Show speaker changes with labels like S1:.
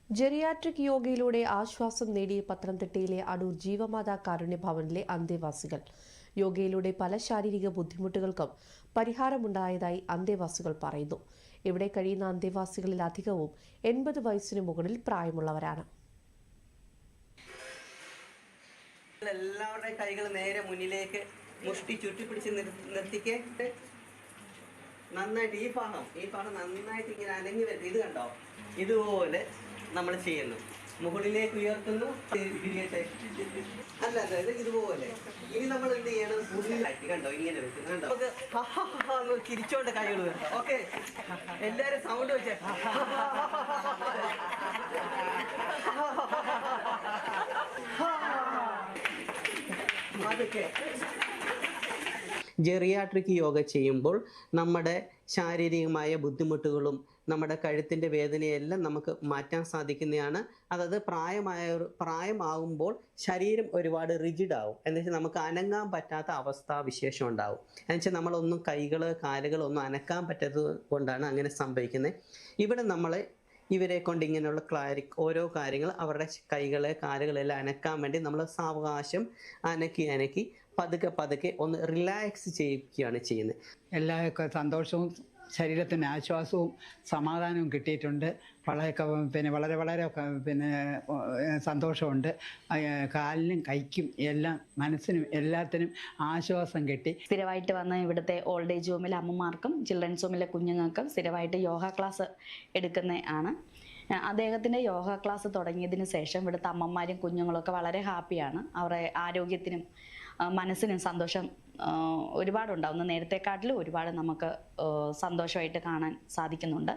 S1: Geriatric യോഗയിലൂടെ ആശ്വാസം നേടിയ പത്തനംതിട്ടയിലെ അടൂർ ജീവമാതാ കാരുണ്യ ഭവനിലെ അന്തേവാസികൾ. യോഗയിലൂടെ പല ശാരീരിക ബുദ്ധിമുട്ടുകൾക്കും പരിഹാരമുണ്ടായതായി അന്തേവാസികൾ പറയുന്നു. ഇവിടെ കഴിയുന്ന അന്തേവാസികളിൽ അധികവും 80 വയസ്സിന് മുകളിൽ പ്രായമുള്ളവരാണ്.
S2: എല്ലാവരുടെയും കൈകൾ നേരെ മുന്നിലേക്ക് മുഷ്ടി ചുറ്റിപ്പിടിച്ച് നിർത്തിക്ക്. നന്നായിട്ട് ഈ ഭാഗം നന്നായിട്ട് ഇങ്ങനെ അനങ്ങി വരുന്നത്. ഇത് കണ്ടോ, ഇതുപോലെ നമ്മൾ ചെയ്യുന്നു. മുകളിലേക്ക് ഉയർത്തുന്നു, അല്ല ഇതുപോലെ. ഇനി നമ്മൾ എന്ത് ചെയ്യണം? ഉള്ളിലായിട്ട് കണ്ടോ, ഇങ്ങനെ വെക്കുന്നു. കണ്ടോ, നമുക്ക് തിരിച്ചോണ്ട് കൈകൾ വരണം. ഓക്കെ, എല്ലാരും സൗണ്ട് വെച്ചേ. അതൊക്കെ ജെറിയാട്രിക് യോഗ ചെയ്യുമ്പോൾ നമ്മുടെ ശാരീരികമായ ബുദ്ധിമുട്ടുകളും നമ്മുടെ കഴുത്തിൻ്റെ വേദനയെല്ലാം നമുക്ക് മാറ്റാൻ സാധിക്കുന്നതാണ്. അതായത് പ്രായമാകുമ്പോൾ ശരീരം ഒരുപാട് റിജിഡ് ആവും. എന്നുവെച്ചാൽ നമുക്ക് അനങ്ങാൻ പറ്റാത്ത അവസ്ഥാവിശേഷം ഉണ്ടാവും. എന്നുവെച്ചാൽ നമ്മളൊന്നും കാലുകളൊന്നും അനക്കാൻ പറ്റാത്തത് കൊണ്ടാണ് അങ്ങനെ സംഭവിക്കുന്നത്. ഇവിടെ ഇവരെ കൊണ്ട് ഇങ്ങനെയുള്ള ഓരോ കാര്യങ്ങൾ അവരുടെ കാലുകളെല്ലാം അനക്കാൻ വേണ്ടി നമ്മൾ സാവകാശം അനക്കി പതുക്കെ ഒന്ന് റിലാക്സ് ചെയ്യിക്കുകയാണ് ചെയ്യുന്നത്.
S3: എല്ലാവർക്കും സന്തോഷവും ശരീരത്തിന് ആശ്വാസവും സമാധാനവും കിട്ടിയിട്ടുണ്ട്. വളരെ സന്തോഷമുണ്ട്. കാലിനും കൈക്കും എല്ലാം മനസ്സിനും എല്ലാത്തിനും ആശ്വാസം കിട്ടി.
S4: സ്ഥിരമായിട്ട് വന്ന ഇവിടുത്തെ ഓൾഡ് ഏജ് ഹോമിലെ അമ്മമാർക്കും ചിൽഡ്രൻസ് ഹോമിലെ കുഞ്ഞുങ്ങൾക്കും സ്ഥിരമായിട്ട് യോഗ ക്ലാസ് എടുക്കുന്ന ആണ്. അദ്ദേഹത്തിൻ്റെ യോഗ ക്ലാസ് തുടങ്ങിയതിന് ശേഷം ഇവിടുത്തെ അമ്മമാരും കുഞ്ഞുങ്ങളൊക്കെ വളരെ ഹാപ്പിയാണ്. അവരുടെ ആരോഗ്യത്തിനും മനസ്സിനും സന്തോഷം ഒരുപാടുണ്ടാവുന്നു. നേരത്തെക്കാട്ടിലും ഒരുപാട് നമുക്ക് സന്തോഷമായിട്ട് കാണാൻ സാധിക്കുന്നുണ്ട്.